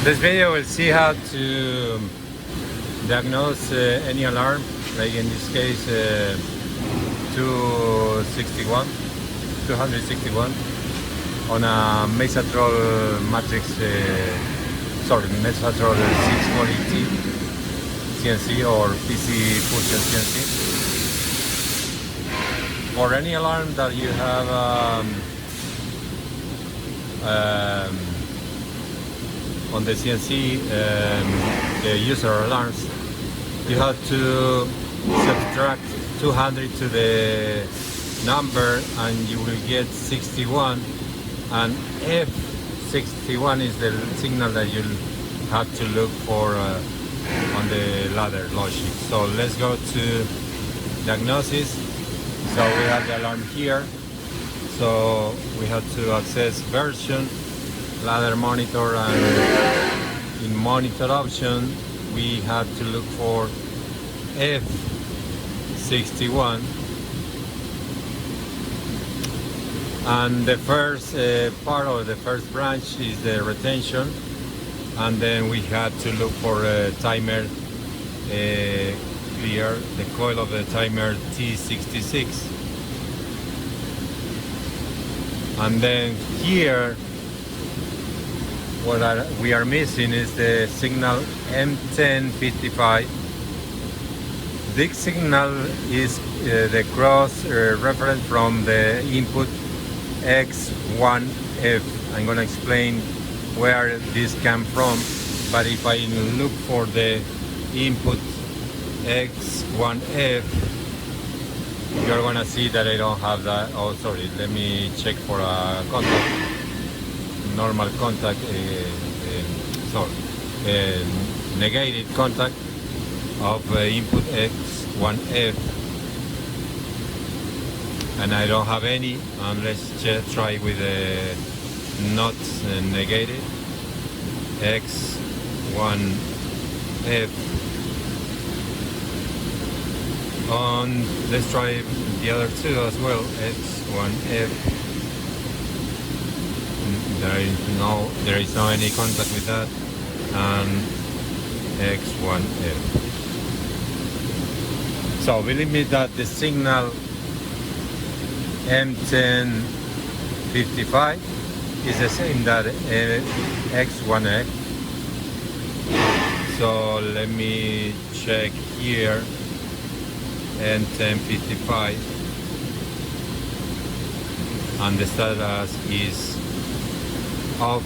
This video will see how to diagnose any alarm, like in this case 261 on a Mazatrol matrix, Mazatrol 640T CNC or PC-FUSION-CNC. For any alarm that you have on the CNC, the user alarms, you have to subtract 200 to the number and you will get 61, and F61 is the signal that you have to look for on the ladder logic. So let's go to diagnosis. So we have the alarm here, so we have to access version, ladder monitor, and in monitor option we have to look for F61, and the first part of the first branch is the retention, and then we had to look for a timer clear, the coil of the timer T66, and then here what we are missing is the signal M1055. This signal is the cross reference from the input X1F. I'm going to explain where this comes from, but if I look for the input X1F, you're going to see that I don't have that. Oh, sorry, let me check for a contact. Normal contact, negated contact of input X1F, and I don't have any. And let's try with a not negated X1F. Let's try the other two as well, X1F. There is no any contact with that, and X1F. So believe me that the signal M1055 is the same that X1F. So let me check here, M1055, and the status is off,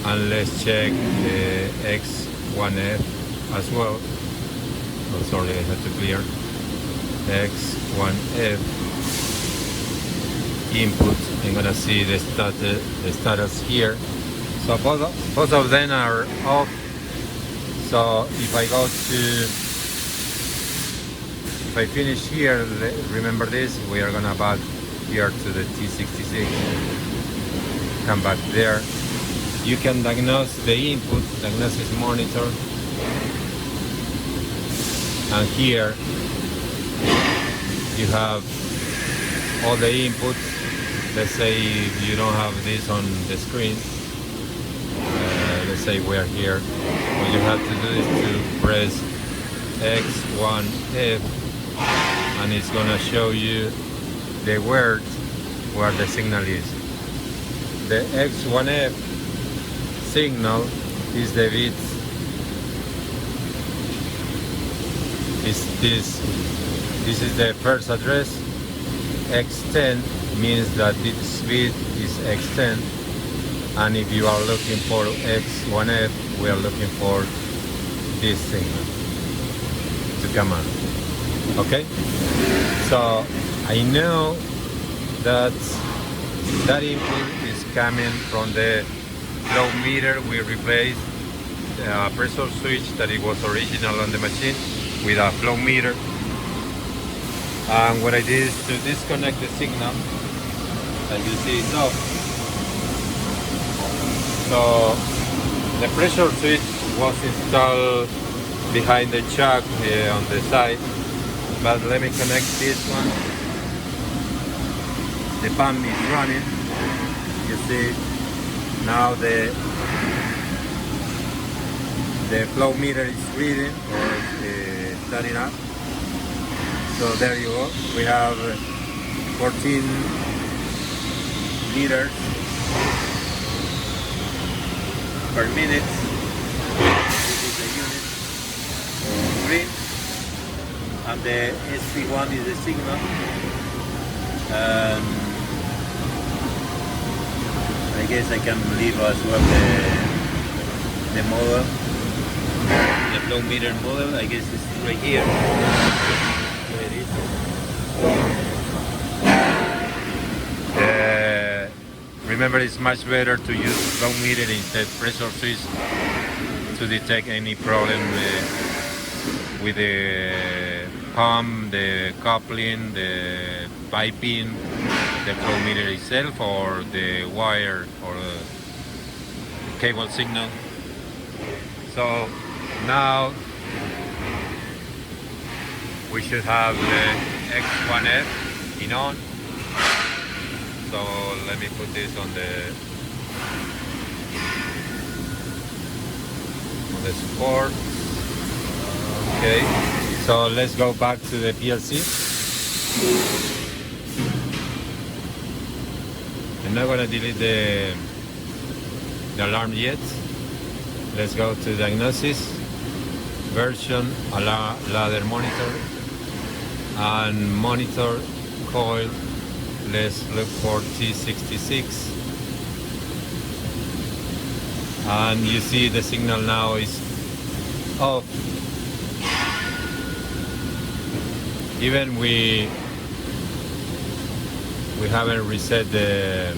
and let's check the X1F as well. Oh, sorry, I had to clear X1F input. I'm gonna see the status here. So both of them are off. So if I go to, if I finish here, remember this, we are gonna back here to the T66. Come back there. You can diagnose the input, diagnosis monitor, and here you have all the inputs. Let's say you don't have this on the screen. Let's say we're here. What you have to do is to press X1F, and it's gonna show you the word where the signal is. The X1F signal is the bits. This is the first address. X10 means that this bit is X10, and if you are looking for X1F, we are looking for this signal to come on. Okay, so I know that input is coming from the flow meter. We replaced a pressure switch that it was original on the machine with a flow meter, and what I did is to disconnect the signal. As you see, it's off. So the pressure switch was installed behind the chuck on the side, but let me connect this one. The pump is running. You see now the the flow meter is reading or starting up. So there you go. We have 14 liters per minute. This is the unit green, and the SP1 is the signal. I guess I can leave as well the model, the flow meter model. I guess it's right here. There it is. Remember, it's much better to use flow meter instead pressure switch to detect any problem with the pump, the coupling, the piping, the flow meter itself, or the wire or the cable signal. So now we should have the X1F in on. So let me put this on the support. Okay, so let's go back to the PLC. I'm not going to delete the alarm yet. Let's go to diagnosis, version, ladder monitor, and monitor coil. Let's look for T66. And you see the signal now is off. Even we haven't reset the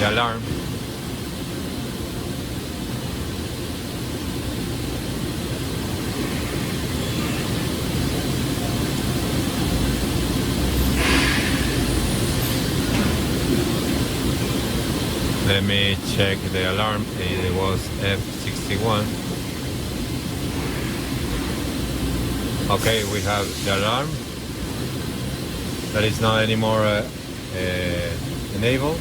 alarm. Let me check the alarm. It was F61. Okay, we have the alarm. That is not anymore enabled.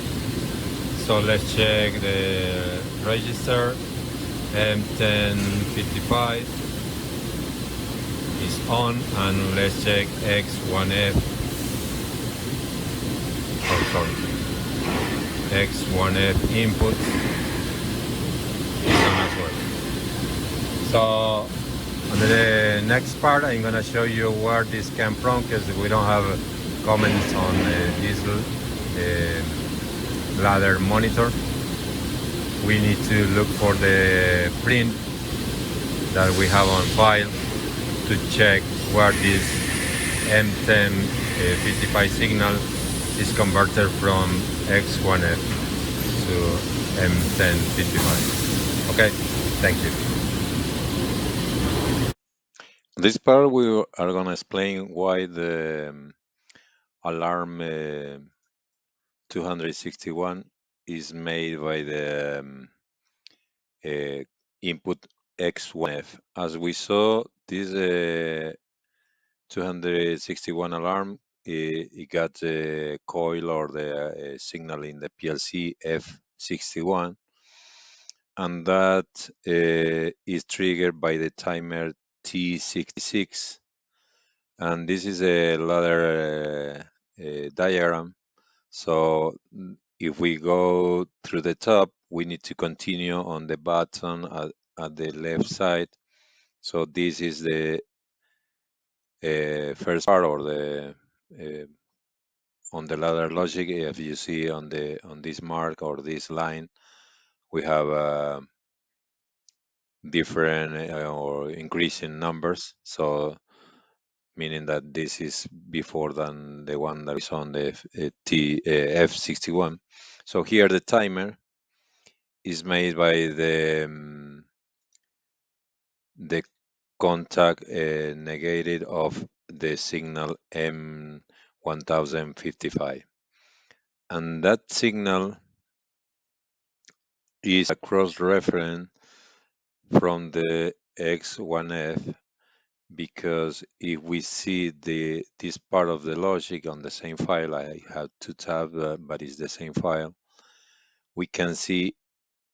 So let's check the register. M1055 is on, and let's check X1F. Oh, sorry. X1F input is on as well. So on the next part, I'm going to show you where this came from, because we don't have comments on this ladder monitor. We need to look for the print that we have on file to check where this M1055 signal is converted from X1F to M1055. Okay, thank you. This part we are going to explain why the alarm 261 is made by the input X1F. As we saw, this 261 alarm, it got the coil or the signal in the PLC F61, and that is triggered by the timer T66. And this is a ladder diagram. So if we go through the top, we need to continue on the button at the left side. So this is the first part, or the on the ladder logic. If you see on this mark or this line, we have different or increasing numbers. So meaning that this is before than the one that is on the F61. So here the timer is made by the contact negated of the signal M1055, and that signal is a cross reference from the X1F, because if we see this part of the logic on the same file, I have two tabs, but it's the same file, we can see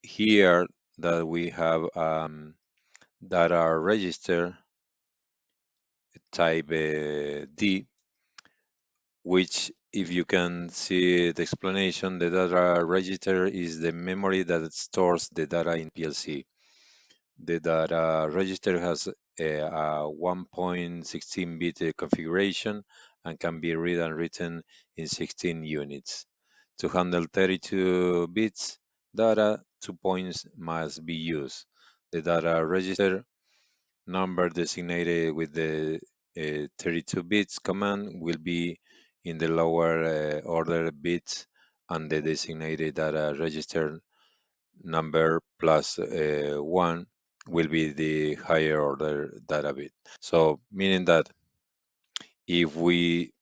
here that we have data register type D, which, if you can see the explanation, the data register is the memory that stores the data in PLC. The data register has a 1.16-bit configuration and can be read and written in 16 units. To handle 32 bits data, 2 points must be used. The data register number designated with the 32 bits command will be in the lower order bits, and the designated data register number plus 1 will be the higher order data bit. So meaning that if we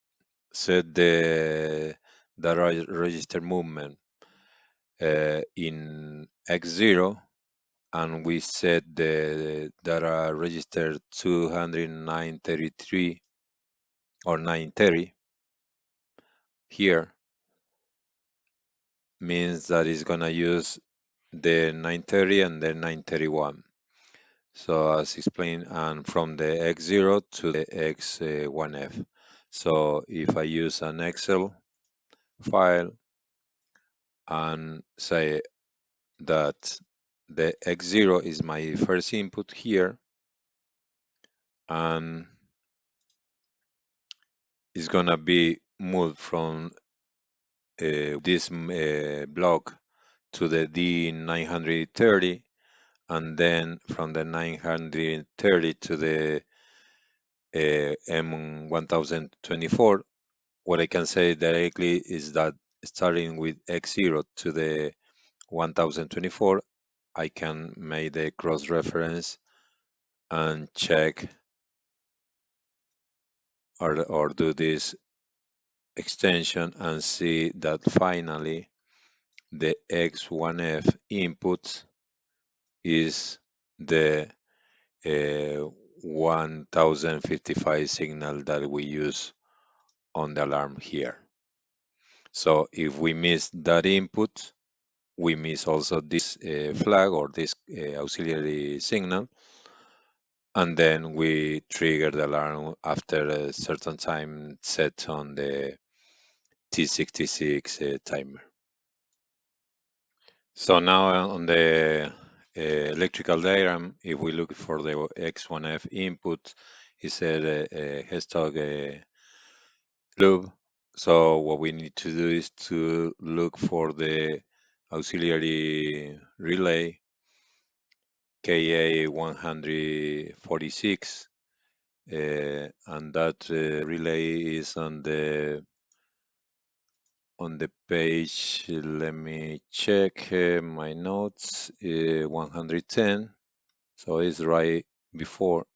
set the data register movement in X0, and we set the data register 209.33 or 930 here, means that it's gonna use the 930 and the 931. So as explained, and from the X0 to the X1F. So if I use an Excel file and say that the X0 is my first input here, and it's gonna be moved from this block to the D930, and then from the 930 to the M1024. What I can say directly is that starting with X0 to the 1024, I can make the cross reference and check or do this extension and see that finally the X1F input is the 1055 signal that we use on the alarm here. So if we miss that input, we miss also this flag or this auxiliary signal, and then we trigger the alarm after a certain time set on the T66 timer. So now on the electrical diagram, if we look for the X1F input, it's a headstock loop. So what we need to do is to look for the auxiliary relay KA146, and that relay is on the page. Let me check my notes. 110. So it's right before.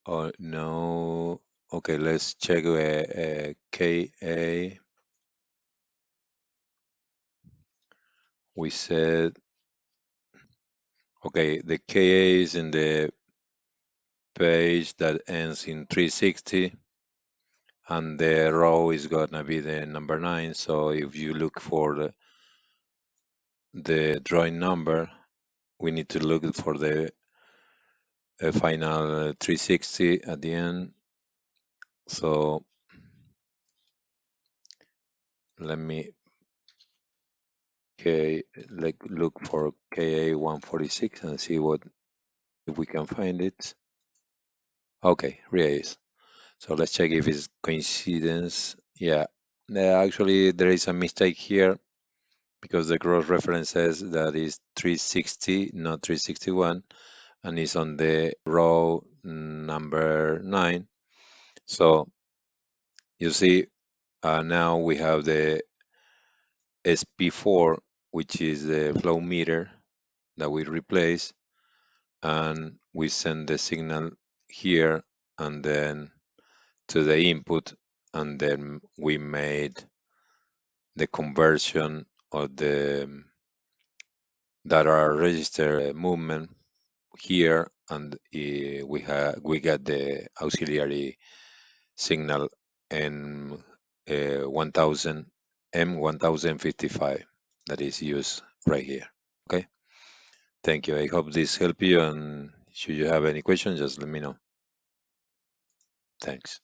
Oh no. Okay, let's check KA. We said, okay, the KA is in the page that ends in 360, and the row is gonna be the number 9. So if you look for the drawing number, we need to look for the final 360 at the end. So let me look for KA146 and see what if we can find it. Okay, here it is. So let's check if it's coincidence. Yeah, actually there is a mistake here because the cross reference says that is 360, not 361, and it's on the row number 9. So you see, now we have the SP4, which is the flow meter that we replace, and we send the signal here and then to the input, and then we made the conversion of the data register movement here, and we got the auxiliary signal and 1000 M1055 that is used right here. Okay, thank you. I hope this helped you, and should you have any questions, just let me know. Thanks.